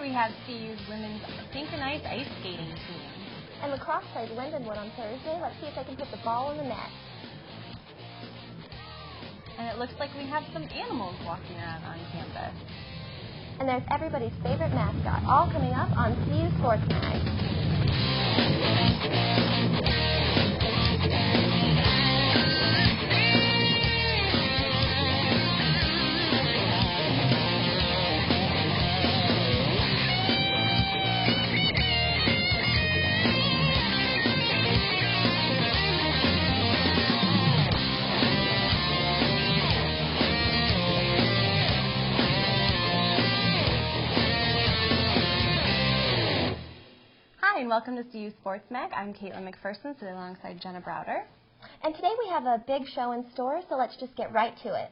we have CU's women's synchronized ice skating team. And lacrosse plays Lindenwood on Thursday. Let's see if they can put the ball in the net. And it looks like we have some animals walking around on campus. And there's everybody's favorite mascot, all coming up on CU Sports Mag. And welcome to CU Sports Mag. I'm Caitlin McPherson, sitting alongside Jenna Browder. And today we have a big show in store, so let's just get right to it.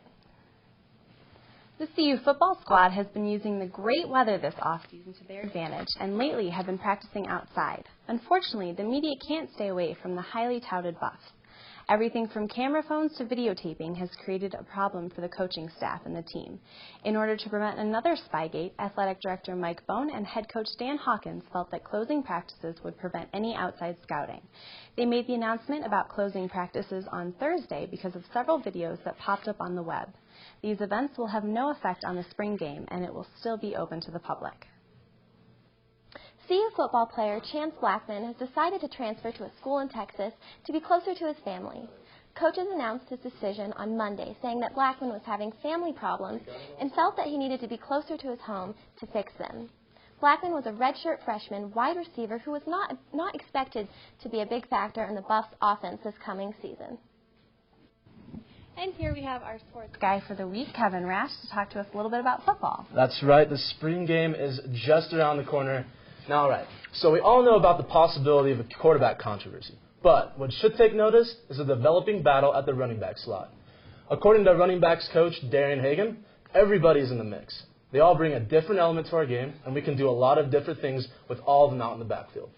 The CU football squad has been using the great weather this off-season to their advantage, and lately have been practicing outside. Unfortunately, the media can't stay away from the highly touted buffs. Everything from camera phones to videotaping has created a problem for the coaching staff and the team. In order to prevent another Spygate, Athletic Director Mike Bone and Head Coach Dan Hawkins felt that closing practices would prevent any outside scouting. They made the announcement about closing practices on Thursday because of several videos that popped up on the web. These events will have no effect on the spring game, and it will still be open to the public. CU football player Chance Blackman has decided to transfer to a school in Texas to be closer to his family. Coaches announced his decision on Monday, saying that Blackman was having family problems and felt that he needed to be closer to his home to fix them. Blackman was a redshirt freshman wide receiver who was not expected to be a big factor in the Buffs' offense this coming season. And here we have our sports guy for the week, Kevin Rash, to talk to us a little bit about football. That's right. The spring game is just around the corner. Now, all right, so we all know about the possibility of a quarterback controversy, but what should take notice is a developing battle at the running back slot. According to running backs coach Darian Hagan, everybody's in the mix. They all bring a different element to our game, and we can do a lot of different things with all of them out in the backfield.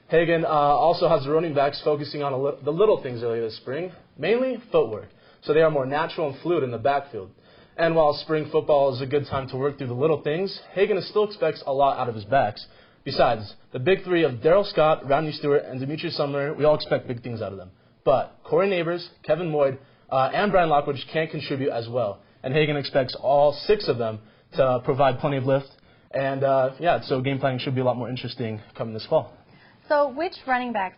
Hagan also has the running backs focusing on the little things earlier this spring, mainly footwork, so they are more natural and fluid in the backfield. And while spring football is a good time to work through the little things, Hagan still expects a lot out of his backs. Besides, the big three of Daryl Scott, Rodney Stewart, and Demetri Sumner, we all expect big things out of them. But Corey Neighbors, Kevin Moyd, and Brian Lockwood can contribute as well. And Hagan expects all six of them to provide plenty of lift. And, so game planning should be a lot more interesting coming this fall. So which running backs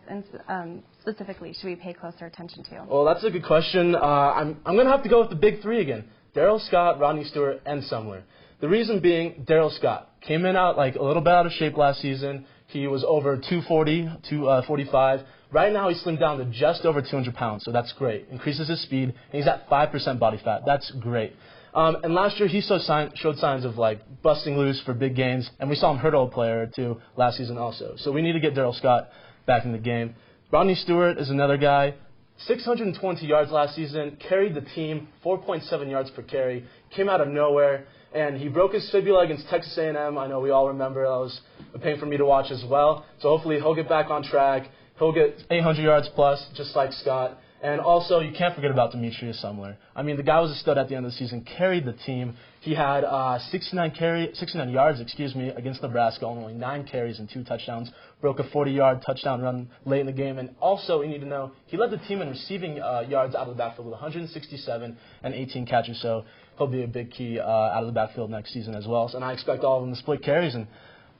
specifically should we pay closer attention to? Well, that's a good question. I'm going to have to go with the big three again. Daryl Scott, Rodney Stewart, and Sumner. The reason being, Daryl Scott came in a little bit out of shape last season. He was over 240, 245. Right now, he's slimmed down to just over 200 pounds, so that's great. Increases his speed, and he's at 5% body fat. That's great. And last year, he showed signs of busting loose for big gains, and we saw him hurdle a player or two last season also. So we need to get Daryl Scott back in the game. Rodney Stewart is another guy. 620 yards last season, carried the team, 4.7 yards per carry, came out of nowhere, and he broke his fibula against Texas A&M. I know we all remember. That was a pain for me to watch as well. So hopefully he'll get back on track. He'll get 800 yards plus, just like Scott. And also, you can't forget about Demetri Sumner. I mean, the guy was a stud at the end of the season, carried the team. He had 69 yards against Nebraska, only 9 carries and 2 touchdowns. Broke a 40-yard touchdown run late in the game. And also, you need to know, he led the team in receiving yards out of the backfield with 167 and 18 catches. So he'll be a big key out of the backfield next season as well. So, and I expect all of them to split carries and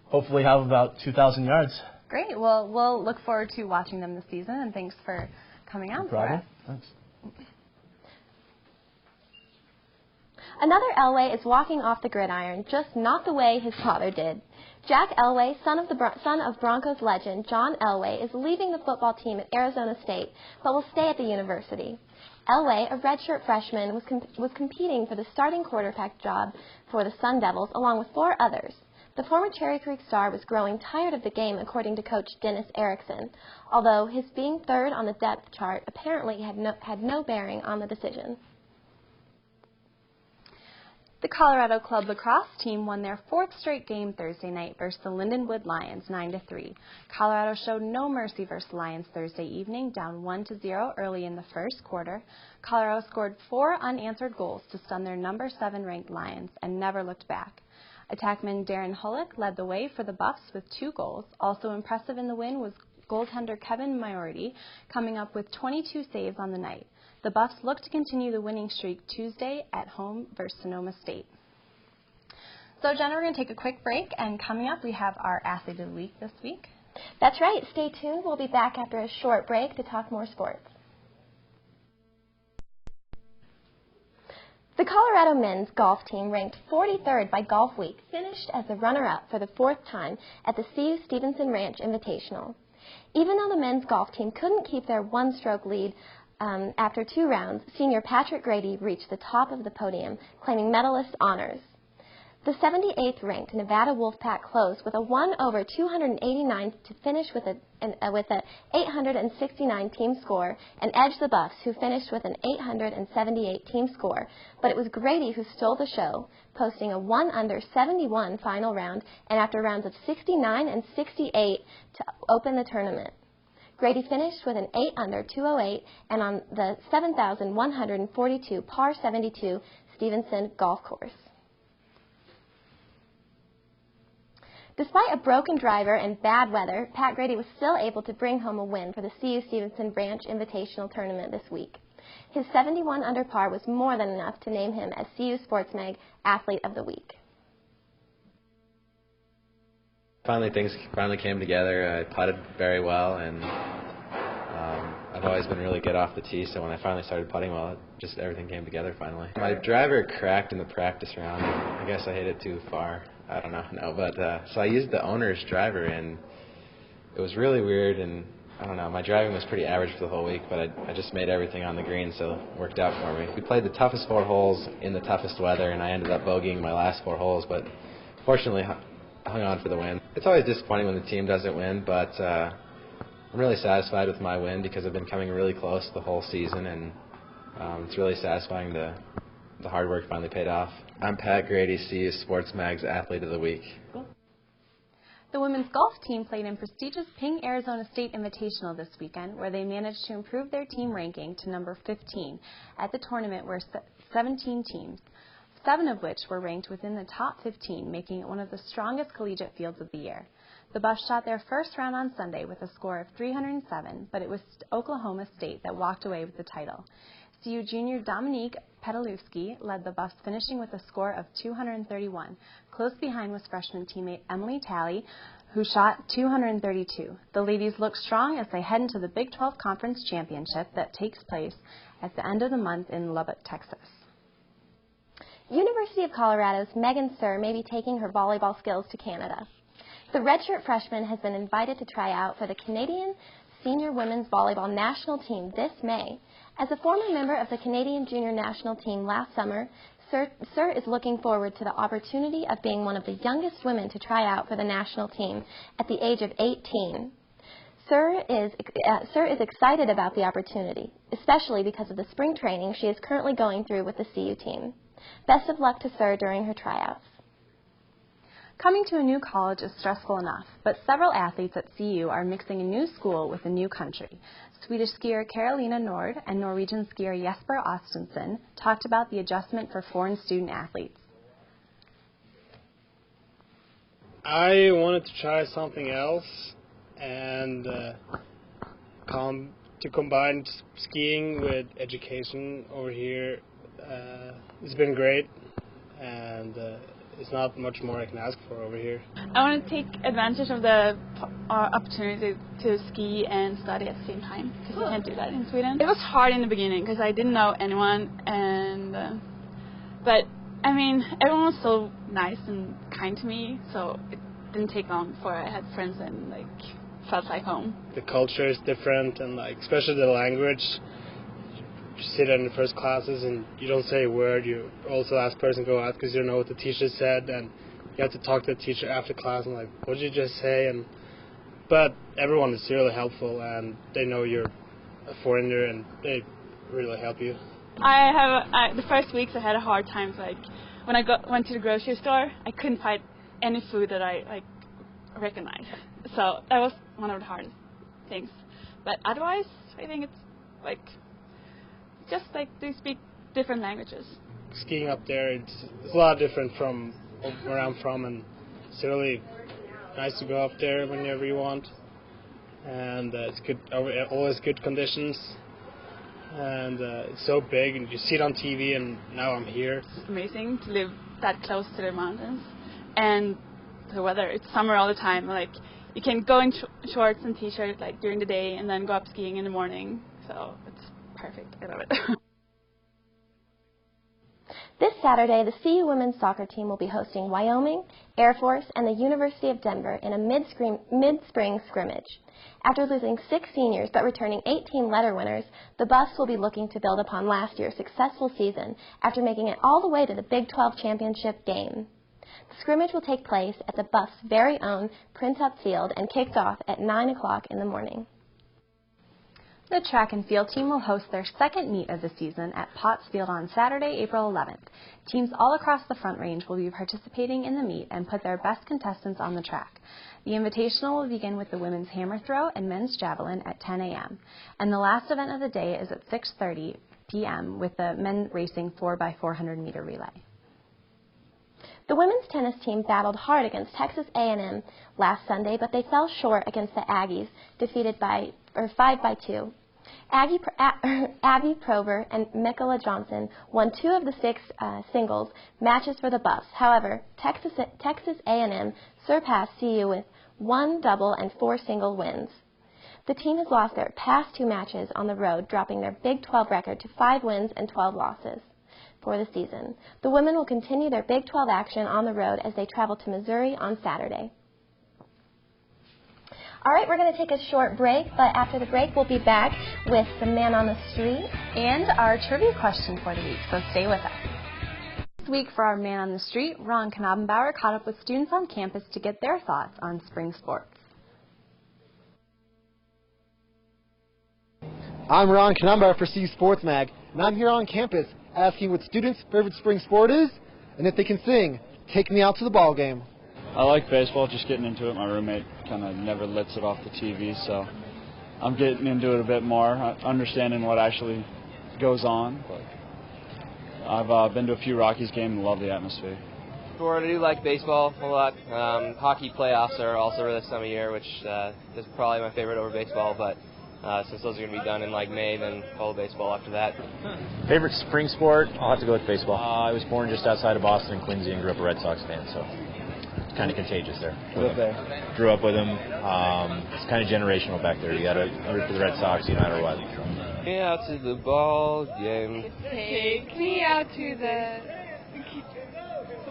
hopefully have about 2,000 yards. Great. Well, we'll look forward to watching them this season, and thanks for coming out for us. Thanks. Another Elway is walking off the gridiron, just not the way his father did. Jack Elway, son of Broncos legend John Elway, is leaving the football team at Arizona State, but will stay at the university. Elway, a redshirt freshman, was competing for the starting quarterback job for the Sun Devils, along with 4 others. The former Cherry Creek star was growing tired of the game, according to coach Dennis Erickson, although his being third on the depth chart apparently had no bearing on the decision. The Colorado Club lacrosse team won their 4th straight game Thursday night versus the Lindenwood Lions 9-3. Colorado showed no mercy versus the Lions Thursday evening, down 1-0 early in the first quarter. Colorado scored 4 unanswered goals to stun their number 7 ranked Lions and never looked back. Attackman Darren Hullock led the way for the Buffs with 2 goals. Also impressive in the win was goaltender Kevin Moriarty, coming up with 22 saves on the night. The Buffs look to continue the winning streak Tuesday at home versus Sonoma State. So, Jenna, we're going to take a quick break, and coming up we have our Athlete of the Week this week. That's right. Stay tuned. We'll be back after a short break to talk more sports. The Colorado men's golf team, ranked 43rd by Golf Week, finished as the runner-up for the 4th time at the CU Stevenson Ranch Invitational. Even though the men's golf team couldn't keep their one-stroke lead after 2 rounds, senior Patrick Grady reached the top of the podium, claiming medalist honors. The 78th ranked Nevada Wolfpack closed with a 1 over 289 to finish with a 869 team score and edged the Buffs, who finished with an 878 team score. But it was Grady who stole the show, posting a 1 under 71 final round, and after rounds of 69 and 68 to open the tournament. Grady finished with an 8 under 208 and on the 7,142 par 72 Stevenson golf course. Despite a broken driver and bad weather, Pat Grady was still able to bring home a win for the CU Stevenson Ranch Invitational Tournament this week. His 71 under par was more than enough to name him as CU Sports Mag Athlete of the Week. Things finally came together. I putted very well, and I've always been really good off the tee, so when I finally started putting well, everything came together finally. My driver cracked in the practice round. I guess I hit it too far. I don't know. But so I used the owner's driver, and it was really weird, and I don't know. My driving was pretty average for the whole week, but I just made everything on the green, so it worked out for me. We played the toughest 4 holes in the toughest weather, and I ended up bogeying my last 4 holes, but fortunately hung on for the win. It's always disappointing when the team doesn't win, but I'm really satisfied with my win because I've been coming really close the whole season, and it's really satisfying the hard work finally paid off. I'm Pat Grady, CU Sports Mag's Athlete of the Week. Cool. The women's golf team played in prestigious Ping Arizona State Invitational this weekend, where they managed to improve their team ranking to number 15. At the tournament were 17 teams, 7 of which were ranked within the top 15, making it one of the strongest collegiate fields of the year. The Buffs shot their first round on Sunday with a score of 307, but it was Oklahoma State that walked away with the title. CU junior Dominique Petalewski led the Buffs, finishing with a score of 231. Close behind was freshman teammate Emily Talley, who shot 232. The ladies look strong as they head into the Big 12 Conference Championship that takes place at the end of the month in Lubbock, Texas. University of Colorado's Megan Sir may be taking her volleyball skills to Canada. The redshirt freshman has been invited to try out for the Canadian Senior Women's Volleyball National Team this May. As a former member of the Canadian Junior National Team last summer, Sir is looking forward to the opportunity of being one of the youngest women to try out for the national team at the age of 18. Sir is excited about the opportunity, especially because of the spring training she is currently going through with the CU team. Best of luck to Sir during her tryouts. Coming to a new college is stressful enough, but several athletes at CU are mixing a new school with a new country. Swedish skier Carolina Nord and Norwegian skier Jesper Ostensen talked about the adjustment for foreign student athletes. I wanted to try something else and to combine skiing with education over here. It's been great, and it's not much more I can ask for over here. I want to take advantage of the opportunity to ski and study at the same time, because you can't do that in Sweden. It was hard in the beginning because I didn't know anyone, and but I mean everyone was so nice and kind to me, so it didn't take long before I had friends and felt like home. The culture is different, and especially the language. You sit in the first classes and you don't say a word. You also ask person go out because you don't know what the teacher said, and you have to talk to the teacher after class and what did you just say? But everyone is really helpful, and they know you're a foreigner, and they really help you. The first weeks I had a hard time. When I went to the grocery store, I couldn't find any food that I recognized. So that was one of the hardest things. But otherwise, I think it's just they speak different languages. Skiing up there, it's a lot different from where I'm from, and it's really nice to go up there whenever you want. And it's good, always good conditions. And it's so big, and you see it on TV, and now I'm here. It's amazing to live that close to the mountains, and the weather. It's summer all the time. Like you can go in shorts and t-shirts like during the day, and then go up skiing in the morning. So it's perfect. I love it. This Saturday, the CU women's soccer team will be hosting Wyoming, Air Force, and the University of Denver in a mid-spring scrimmage. After losing 6 seniors but returning 18 letter winners, the Buffs will be looking to build upon last year's successful season after making it all the way to the Big 12 championship game. The scrimmage will take place at the Buffs' very own Printup Field and kicks off at 9 o'clock in the morning. The track and field team will host their second meet of the season at Potts Field on Saturday, April 11th. Teams all across the Front Range will be participating in the meet and put their best contestants on the track. The Invitational will begin with the women's hammer throw and men's javelin at 10 a.m. And the last event of the day is at 6:30 p.m. with the men racing 4x400 meter relay. The women's tennis team battled hard against Texas A&M last Sunday, but they fell short against the Aggies, defeated 5-2. Abby Prover and Mikaela Johnson won 2 of the 6 singles matches for the Buffs. However, Texas A&M surpassed CU with 1 double and 4 single wins. The team has lost their past 2 matches on the road, dropping their Big 12 record to 5 wins and 12 losses for the season. The women will continue their Big 12 action on the road as they travel to Missouri on Saturday. All right, we're going to take a short break, but after the break, we'll be back with the Man on the Street and our trivia question for the week, so stay with us. This week for our Man on the Street, Ron Knabenbauer caught up with students on campus to get their thoughts on spring sports. I'm Ron Knabenbauer for CU Sports Mag, and I'm here on campus asking what students' favorite spring sport is, and if they can sing, "Take Me Out to the Ball Game." I like baseball, just getting into it. My roommate kind of never lets it off the TV, so I'm getting into it a bit more, understanding what actually goes on. But I've been to a few Rockies games and love the atmosphere. I do like baseball a lot. Hockey playoffs are also this time of year, which is probably my favorite over baseball, but since those are going to be done in like May, then follow baseball after that. Favorite spring sport? I'll have to go with baseball. I was born just outside of Boston in Quincy and grew up a Red Sox fan, so it's kind of contagious there. Grew up with them. It's kind of generational back there. You got to root for the Red Sox no matter what. Take me out to the ball game. Take me out to the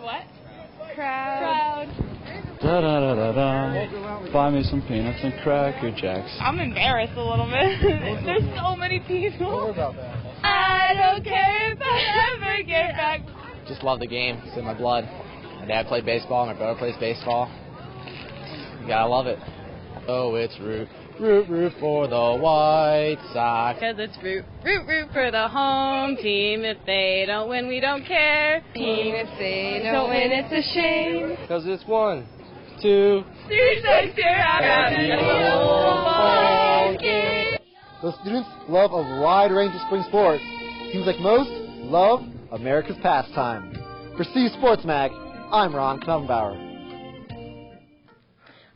what? Crowd. Da da da da da. Buy me some peanuts and Cracker Jacks. I'm embarrassed a little bit. There's so many people. I don't care if I ever get back. Just love the game. It's in my blood. My dad played baseball. My brother plays baseball. You gotta love it. Oh, it's root for the White Sox. 'Cause it's root for the home team. If they don't win, we don't care. Team, if they don't win, it's a shame. 'Cause it's 1, 2, 3 6 here after the game. Those students love a wide range of spring sports. Seems like most love America's pastime. For CU Sports Mag, I'm Ron Knabenbauer.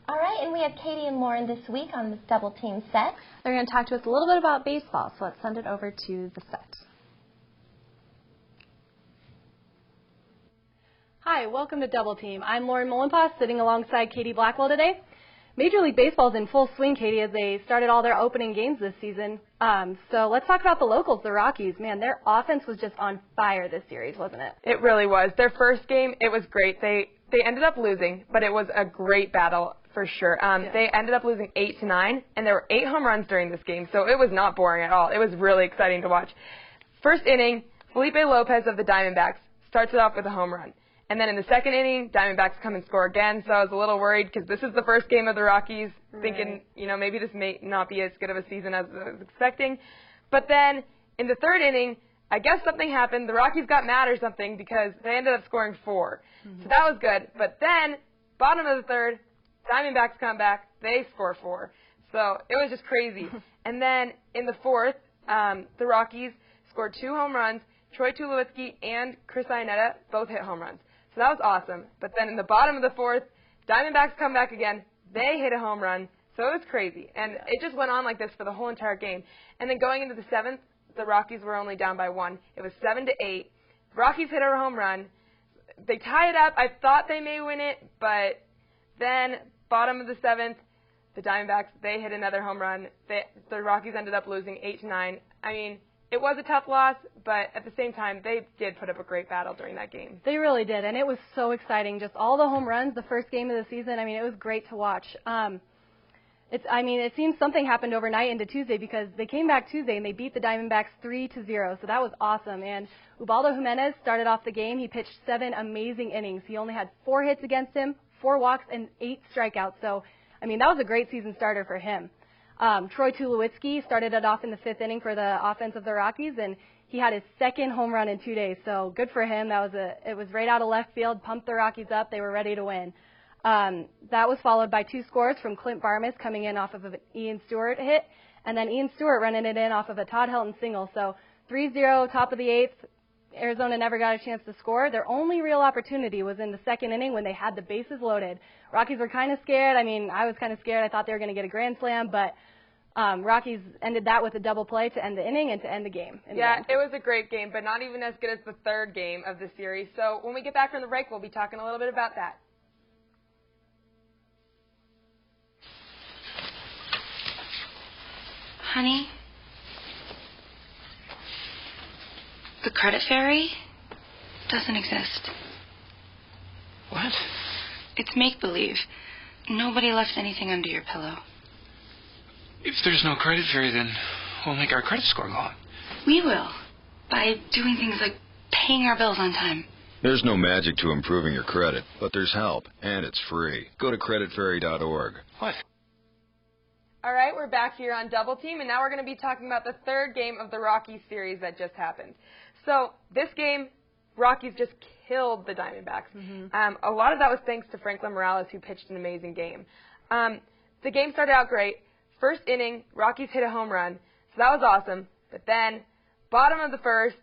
All right, and we have Katie and Lauren this week on this double team set. They're going to talk to us a little bit about baseball, so let's send it over to the set. Hi, welcome to Double Team. I'm Lauren Mullenpass, sitting alongside Katie Blackwell today. Major League Baseball is in full swing, Katie, as they started all their opening games this season. So let's talk about the locals, the Rockies. Man, their offense was just on fire this series, wasn't it? It really was. Their first game, it was great. They ended up losing, but it was a great battle for sure. They ended up losing 8-9, and there were 8 home runs during this game, so it was not boring at all. It was really exciting to watch. First inning, Felipe Lopez of the Diamondbacks starts it off with a home run. And then in the second inning, Diamondbacks come and score again, so I was a little worried because this is the first game of the Rockies, thinking, maybe this may not be as good of a season as I was expecting. But then in the third inning, I guess something happened. The Rockies got mad or something because they ended up scoring 4. So that was good. But then, bottom of the third, Diamondbacks come back, they score 4. So it was just crazy. And then in the fourth, the Rockies scored 2 home runs. Troy Tulowitzki and Chris Iannetta both hit home runs. So that was awesome. But then in the bottom of the fourth, Diamondbacks come back again. They hit a home run. So it was crazy. And it just went on like this for the whole entire game. And then going into the seventh, the Rockies were only down by 1. It was 7-8. The Rockies hit a home run. They tie it up. I thought they may win it, but then bottom of the seventh, the Diamondbacks, they hit another home run. The Rockies ended up losing 8-9. I mean, it was a tough loss, but at the same time, they did put up a great battle during that game. They really did, and it was so exciting. Just all the home runs, the first game of the season. I mean, it was great to watch. It seems something happened overnight into Tuesday because they came back Tuesday and they beat the Diamondbacks 3-0. So that was awesome. And Ubaldo Jimenez started off the game. He pitched 7 amazing innings. He only had 4 hits against him, 4 walks, and 8 strikeouts. So, I mean, that was a great season starter for him. Troy Tulowitzki started it off in the 5th inning for the offense of the Rockies, and he had his 2nd home run in 2 days. So good for him. It was right out of left field, pumped the Rockies up. They were ready to win. That was followed by 2 scores from Clint Barmas coming in off of an Ian Stewart hit, and then Ian Stewart running it in off of a Todd Helton single. So 3-0, top of the 8th. Arizona never got a chance to score. Their only real opportunity was in the 2nd inning when they had the bases loaded. Rockies were kind of scared. I mean, I was kind of scared. I thought they were going to get a grand slam, but Rockies ended that with a double play to end the inning and to end the game. Yeah, it was a great game, but not even as good as the 3rd game of the series. So when we get back from the break, we'll be talking a little bit about that. Honey, the credit fairy doesn't exist. What? It's make-believe. Nobody left anything under your pillow. If there's no credit fairy, then we'll make our credit score go up. We will, by doing things like paying our bills on time. There's no magic to improving your credit, but there's help, and it's free. Go to creditfairy.org. What? All right, we're back here on Double Team, and now we're going to be talking about the 3rd game of the Rockies series that just happened. So this game, Rockies just killed the Diamondbacks. Mm-hmm. A lot of that was thanks to Franklin Morales, who pitched an amazing game. The game started out great. First inning, Rockies hit a home run, so that was awesome. But then, bottom of the 1st,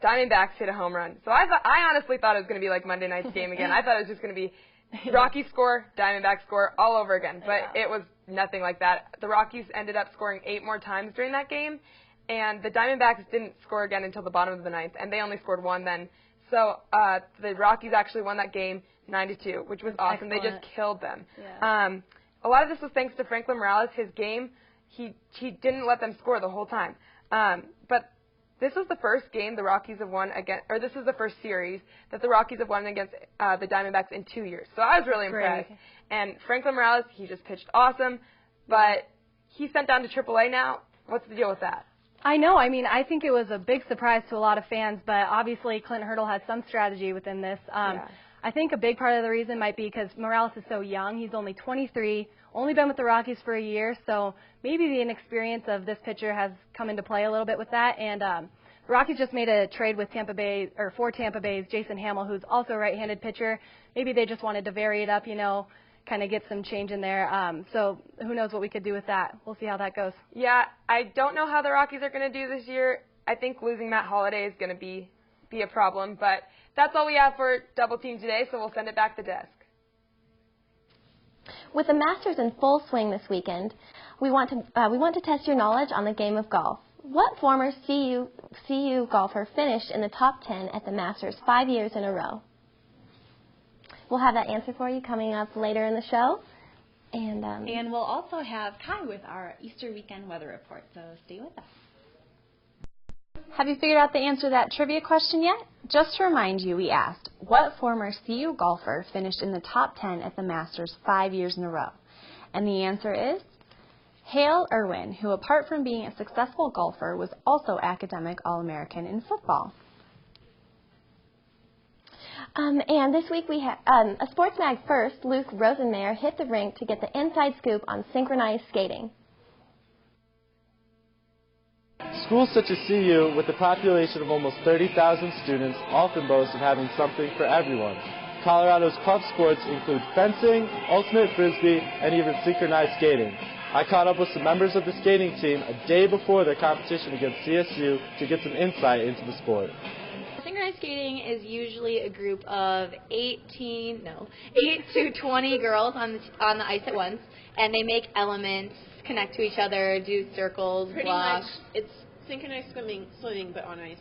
Diamondbacks hit a home run. So I honestly thought it was going to be like Monday night's game again. I thought it was just going to be Rockies score, Diamondbacks score all over again. But it was nothing like that. The Rockies ended up scoring 8 more times during that game, and the Diamondbacks didn't score again until the bottom of the 9th, and they only scored 1 then. So the Rockies actually won that game 9-2, which was awesome. Excellent. They just killed them. Yeah. A lot of this was thanks to Franklin Morales. His game, he didn't let them score the whole time. But this was the first game the Rockies have won against, or this is the first series that the Rockies have won against the Diamondbacks in 2 years. So I was really impressed. And Franklin Morales, he just pitched awesome, but he's sent down to AAA now. What's the deal with that? I know. I mean, I think it was a big surprise to a lot of fans, but obviously Clint Hurdle had some strategy within this. I think a big part of the reason might be because Morales is so young. He's only 23, only been with the Rockies for a year, so maybe the inexperience of this pitcher has come into play a little bit with that. And the Rockies just made a trade with Tampa Bay, or for Tampa Bay's Jason Hamill, who's also a right-handed pitcher. Maybe they just wanted to vary it up, you know, kind of get some change in there. So who knows what we could do with that. We'll see how that goes. Yeah, I don't know how the Rockies are going to do this year. I think losing Matt Holliday is going to be a problem, but that's all we have for Double Team today, so we'll send it back to desk. With the Masters in full swing this weekend, we want to test your knowledge on the game of golf. What former CU golfer finished in the top 10 at the Masters 5 years in a row? We'll have that answer for you coming up later in the show. And we'll also have Kai with our Easter weekend weather report, so stay with us. Have you figured out the answer to that trivia question yet? Just to remind you, we asked, what former CU golfer finished in the top 10 at the Masters 5 years in a row? And the answer is Hale Irwin, who apart from being a successful golfer, was also academic All-American in football. And this week we have a Sports Mag first. Luke Rosenmayer hit the rink to get the inside scoop on synchronized skating. Schools such as CU, with a population of almost 30,000 students, often boast of having something for everyone. Colorado's club sports include fencing, ultimate frisbee, and even synchronized skating. I caught up with some members of the skating team a day before their competition against CSU to get some insight into the sport. Synchronized skating is usually a group of 8 to 20 girls on the ice at once, and they make elements, connect to each other, do circles, Pretty blocks. much, it's synchronized swimming, but on ice.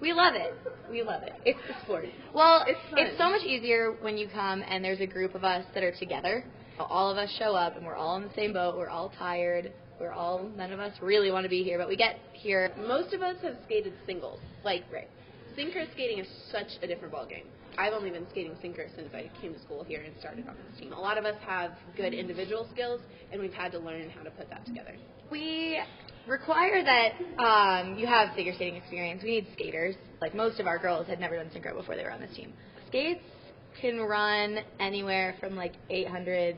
We love it. We love it. It's the sport. Well, It's it's so much easier when you come and there's a group of us that are together. All of us show up and we're all in the same boat. We're all tired. None of us really want to be here, but we get here. Most of us have skated singles. Like, synchro skating is such a different ballgame. I've only been skating synchro since I came to school here and started on this team. A lot of us have good individual skills, and we've had to learn how to put that together. We require that you have figure skating experience. We need skaters. Like, most of our girls had never done synchro before they were on this team. Skates can run anywhere from like $800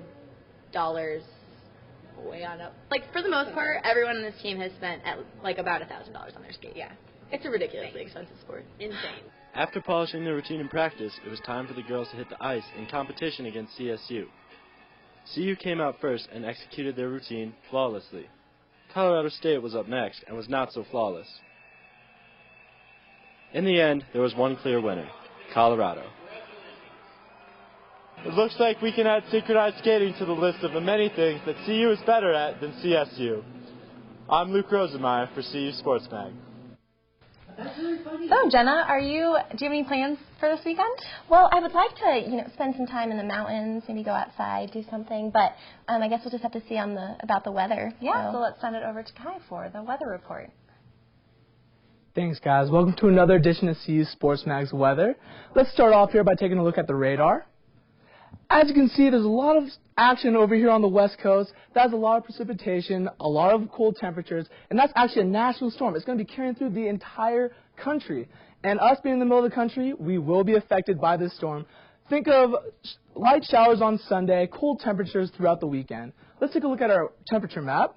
way on up. Like, for the most part, everyone on this team has spent like about $1,000 on their skate. Yeah, it's a ridiculously expensive sport. Insane. After polishing their routine in practice, it was time for the girls to hit the ice in competition against CSU. CU came out first and executed their routine flawlessly. Colorado State was up next and was not so flawless. In the end, there was one clear winner, Colorado. It looks like we can add synchronized skating to the list of the many things that CU is better at than CSU. I'm Luke Rosemeyer for CU Sports Mag. So, Jenna, do you have any plans for this weekend? Well, I would like to, spend some time in the mountains, maybe go outside, do something, but I guess we'll just have to see about the weather. Yeah, so let's send it over to Kai for the weather report. Thanks, guys. Welcome to another edition of CU Sports Mag's weather. Let's start off here by taking a look at the radar. As you can see, there's a lot of action over here on the west coast. That's a lot of precipitation, a lot of cold temperatures, and that's actually a national storm. It's going to be carrying through the entire country. And us being in the middle of the country, we will be affected by this storm. Think of light showers on Sunday, cold temperatures throughout the weekend. Let's take a look at our temperature map.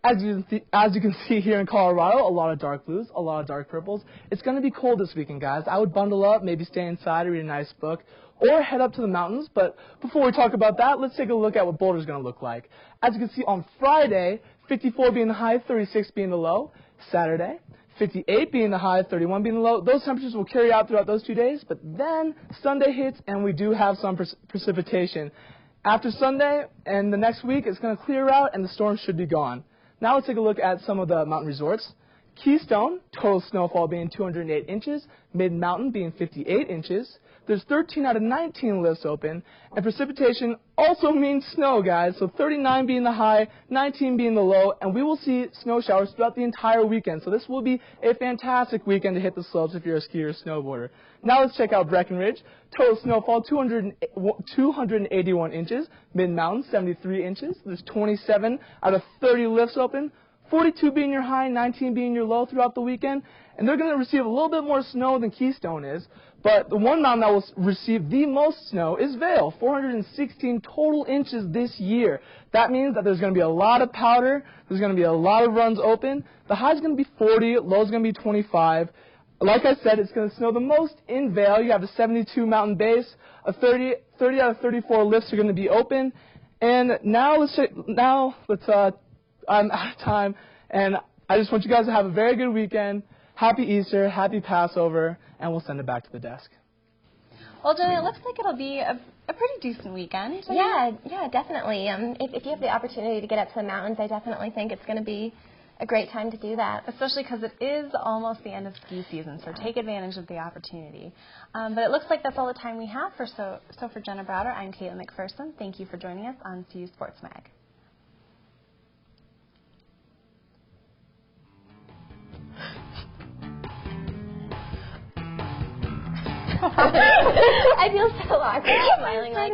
As you can see here in Colorado, a lot of dark blues, a lot of dark purples. It's going to be cold this weekend, guys. I would bundle up, maybe stay inside, read a nice book, or head up to the mountains. But before we talk about that, let's take a look at what Boulder's going to look like. As you can see on Friday, 54 being the high, 36 being the low. Saturday, 58 being the high, 31 being the low. Those temperatures will carry out throughout those 2 days, but then Sunday hits and we do have some precipitation. After Sunday and the next week, it's going to clear out and the storm should be gone. Now let's take a look at some of the mountain resorts. Keystone, total snowfall being 208 inches, Mid-Mountain being 58 inches. There's 13 out of 19 lifts open, and precipitation also means snow, guys. So 39 being the high, 19 being the low, and we will see snow showers throughout the entire weekend. So this will be a fantastic weekend to hit the slopes if you're a skier or snowboarder. Now let's check out Breckenridge. Total snowfall 281 inches, Mid-Mountain 73 inches. There's 27 out of 30 lifts open. 42 being your high, 19 being your low throughout the weekend. And they're going to receive a little bit more snow than Keystone is. But the one mountain that will receive the most snow is Vail, 416 total inches this year. That means that there's going to be a lot of powder. There's going to be a lot of runs open. The high is going to be 40, low is going to be 25. Like I said, it's going to snow the most in Vail. You have a 72 mountain base. 30 out of 34 lifts are going to be open. And now I'm out of time, and I just want you guys to have a very good weekend. Happy Easter, happy Passover, and we'll send it back to the desk. Well, Jenna, it looks like it'll be a pretty decent weekend. Yeah, definitely. If you have the opportunity to get up to the mountains, I definitely think it's going to be a great time to do that. Especially because it is almost the end of ski season, so take advantage of the opportunity. But it looks like that's all the time we have. For Jenna Browder, I'm Caitlin McPherson. Thank you for joining us on CU Sports Mag. I feel so awkward smiling like